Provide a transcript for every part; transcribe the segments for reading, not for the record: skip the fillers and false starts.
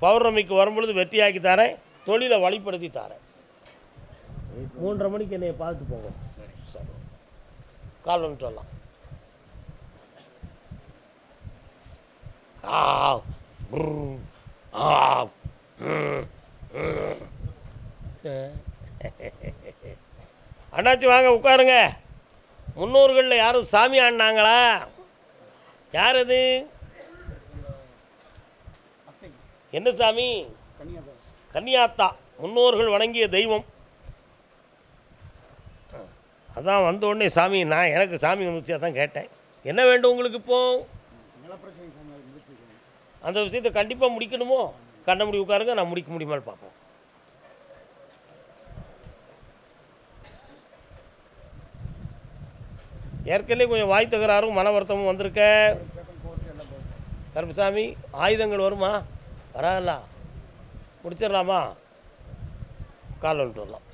பௌர்ணமிக்கு வரும்பொழுது வெற்றியாக்கி தரேன், தொழிலை வழிப்படுத்தி தரேன். 3:30 மணிக்கு என்னையை பார்த்துட்டு போங்க. சரி, கால் வந்துட்டு வரலாம். அண்ணாச்சி வாங்க உட்காருங்க. முன்னோர்களில் யாரும் சாமி ஆடினாங்களா? யார் அது? என்ன சாமி? கன்னியாத்தா, முன்னோர்கள் வணங்கிய தெய்வம். அதான் வந்த உடனே சாமி, நான் எனக்கு சாமி வந்துச்சு, அதான் கேட்டேன். என்ன வேண்டும் உங்களுக்கு? இப்போ அந்த விஷயத்தை கண்டிப்பாக முடிக்கணுமோ? கண்ண முடி உட்காருங்க, நான் முடிக்க முடியுமான்னு பார்ப்போம். ஏற்கனவே கொஞ்சம் வாய் தகராறும் மன வருத்தமும் வந்திருக்க கருப்பசாமி. ஆயுதங்கள் வருமா? வராதா? முடிச்சிடலாமா? கால் வந்துட்டு வரலாம்.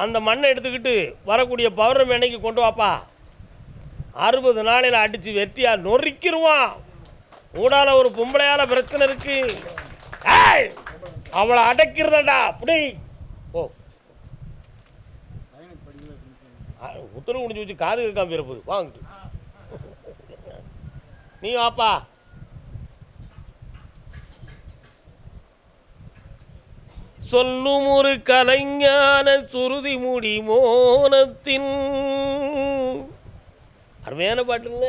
அந்த மண்ணை எடுத்துக்கிட்டு வரக்கூடிய பௌர்ணமி அன்னைக்கு கொண்டு வாப்பா. 60 நாளையில் அடித்து வெட்டியாக நொறுக்கிடுவான். ஊடால ஒரு பொம்பளையால பிரச்சனை இருக்கு, அவளை அடக்கிறதா அப்படி. ஓ, உத்தரவு முடிஞ்சு வச்சு காது கேட்காம இருப்பது. வாங்கிட்டு நீ வாப்பா. சொல்லும் ஒரு கலைஞான சுருதி முடி மோனத்தின் அருமையான பாட்டுங்க.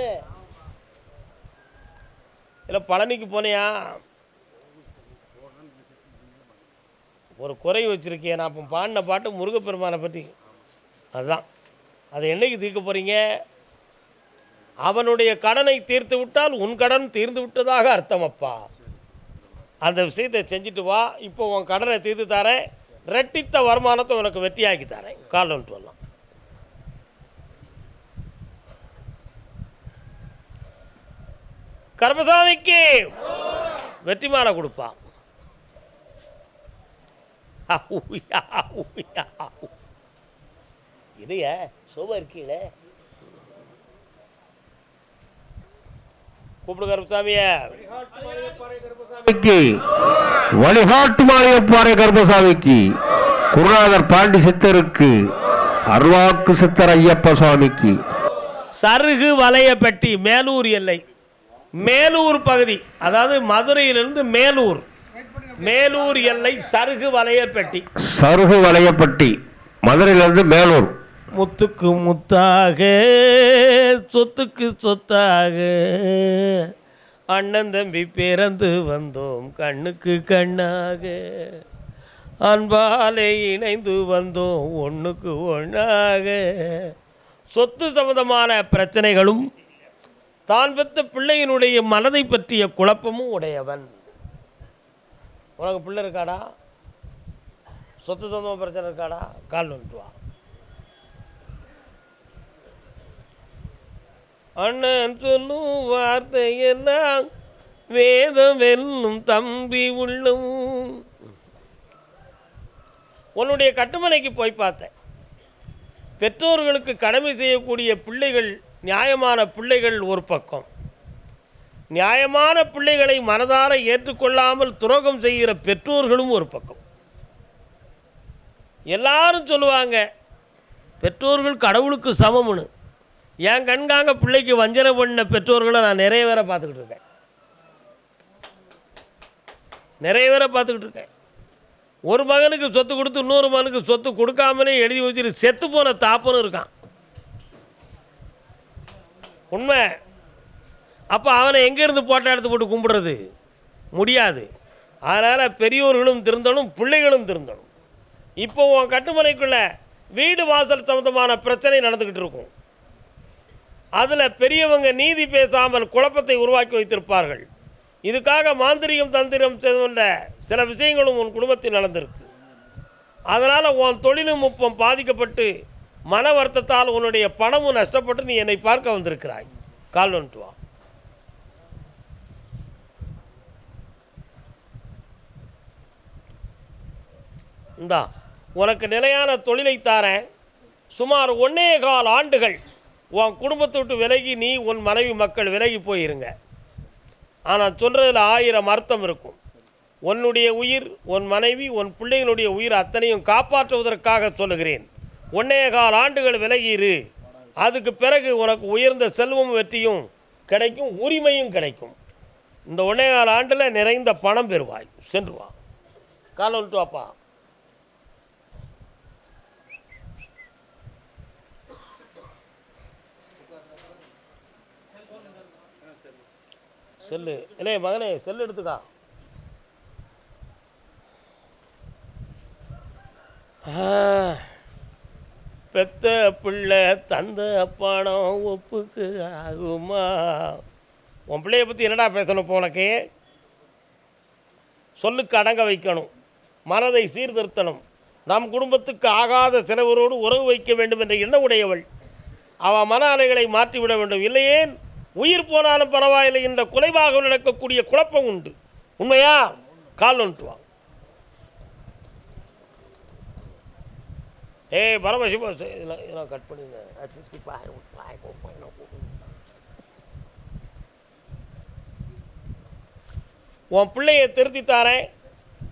இல்லை பழனிக்கு போனியா? ஒரு குறை வச்சுருக்கேன் நான். இப்போ பாடின பாட்டு முருகப்பெருமானை பற்றி. அதுதான், அதை என்னைக்கு தீர்க்க போகிறீங்க? அவனுடைய கடனை தீர்த்து விட்டால் உன் கடன் தீர்ந்து விட்டதாக அர்த்தம் அப்பா. அந்த விஷயத்தை செஞ்சுட்டு வா. இப்போ உன் கடனை தீர்த்து தரேன், ரெட்டித்த வருமானத்தை உனக்கு வெற்றியாக்கி தரேன். கால் வந்துட்டு வரலாம். கருப்பசாமிக்கு வெற்றி மாலை கொடுப்பான். இதைய சோபா இருக்கீங்களே, கூப்பிடு கருப்பசாமிய. வழிகாட்டு மாரியப்பாறை கருப்பசாமிக்கு, குருநாதர் பாண்டி சித்தருக்கு, அருள்வாக்கு சித்தர் ஐயப்ப சுவாமிக்கு. சருகு வலையப்பட்டி, மேலூர் எல்லை, மேலூர் பகுதி, அதாவது மதுரையிலிருந்து மேலூர், மேலூர் எல்லை சருகு வலையப்பட்டி. சருகு வலையப்பட்டி, மதுரையிலிருந்து மேலூர். முத்துக்கு முத்தாக சொத்துக்கு சொத்தாக அண்ணன் தம்பி பிறந்து வந்தோம் கண்ணுக்கு கண்ணாக, அன்பாலே இணைந்து வந்தோம் ஒன்றுக்கு ஒன்றாக. சொத்து சம்பந்தமான பிரச்சனைகளும் தான் பெற்ற பிள்ளையினுடைய மனதை பற்றிய குழப்பமும் உடையவன். உனக்கு பிள்ளை இருக்காடா? சொத்து சம்பந்தமாக பிரச்சனை இருக்காடா? கால் வந்துட்டு வா. அண்ணன் சொல்லும் வார்த்தையெல்லாம் வேதம் வெல்லும் தம்பி உள்ளும். உன்னுடைய கட்டுமனைக்கு போய் பார்த்தேன். பெற்றோர்களுக்கு கடமை செய்யக்கூடிய பிள்ளைகள், நியாயமான பிள்ளைகள் ஒரு பக்கம், நியாயமான பிள்ளைகளை மனதார ஏற்றுக்கொள்ளாமல் துரோகம் செய்கிற பெற்றோர்களும் ஒரு பக்கம். எல்லாரும் சொல்லுவாங்க பெற்றோர்கள் கடவுளுக்கு சமம்னு. என் கண்காங்க பிள்ளைக்கு வஞ்சனை பண்ண பெற்றோர்களை நான் நிறைய பேரை பார்த்துக்கிட்டு இருக்கேன், நிறைய பேரை பார்த்துக்கிட்டு இருக்கேன். ஒரு மகனுக்கு சொத்து கொடுத்து இன்னொரு மகனுக்கு சொத்து கொடுக்காமலே எழுதி வச்சுட்டு செத்து போன தாப்பனும் இருக்கான். உண்மை. அப்போ அவனை எங்கேருந்து போட்டோ எடுத்து போட்டு கும்பிடுறது? முடியாது. அதனால் பெரியோர்களும் திருந்தணும், பிள்ளைகளும் திருந்தணும். இப்போ உன் கட்டுமனைக்குள்ளே வீடு வாசல் சம்பந்தமான பிரச்சனை நடந்துக்கிட்டு இருக்கும். அதில் பெரியவங்க நீதி பேசாமல் குழப்பத்தை உருவாக்கி வைத்திருப்பார்கள். இதுக்காக மாந்திரிகம் தந்திரம் செய்த சில விஷயங்களும் உன் குடும்பத்தில் நடந்திருக்கு. அதனால் உன் தொழிலும் நுட்பம் பாதிக்கப்பட்டு மன வருத்தத்தால் உன்னுடைய பணமும் நஷ்டப்பட்டு நீ என்னை பார்க்க வந்திருக்கிறாய். கால் வந்துட்டு வா. இந்தா உனக்கு நிலையான தொழிலை தாரேன். சுமார் 1.25 ஆண்டுகள் உன் குடும்பத்தை விட்டு விலகி நீ உன் மனைவி மக்கள் விலகி போயிருங்க. ஆனால் சொல்கிறதுல 1000 அர்த்தம் இருக்கும். உன்னுடைய உயிர், உன் மனைவி, உன் பிள்ளைகளுடைய உயிர் அத்தனையும் காப்பாற்றுவதற்காக சொல்லுகிறேன். 1.25 ஆண்டுகள் விலகியிரு. அதுக்கு பிறகு உனக்கு உயர்ந்த செல்வம் வெற்றியும் கிடைக்கும், உரிமையும் கிடைக்கும். இந்த 1.25 ஆண்டில் நிறைந்த பணம் பெறுவாய். சென்று வா. கால் வந்துட்டு வாப்பா. செல்லு இல்லை மகனே, செல்லு எடுத்துக்கா. பெத்த பிள்ளை தந்த பணம் ஒப்புக்கு ஆகுமா? உன் பிள்ளைய பற்றி என்னடா பேசணும்? இப்போ உனக்கு சொல்லுக்கு அடங்க வைக்கணும், மனதை சீர்திருத்தணும். நம் குடும்பத்துக்கு ஆகாத சிலவரோடு உறவு வைக்க வேண்டும் என்ற எண்ண உடையவள். அவள் மன அலைகளை மாற்றிவிட வேண்டும். இல்லையே உயிர் போனாலும் பரவாயில்லை என்ற குறைவாக நடக்கக்கூடிய குழப்பம் உண்டு. உண்மையா? கால் வந்துட்டு வா. பரமசிவா, இதெல்லாம் கட் பண்ணிங்க. உன் பிள்ளையை திருத்தி தாரேன்,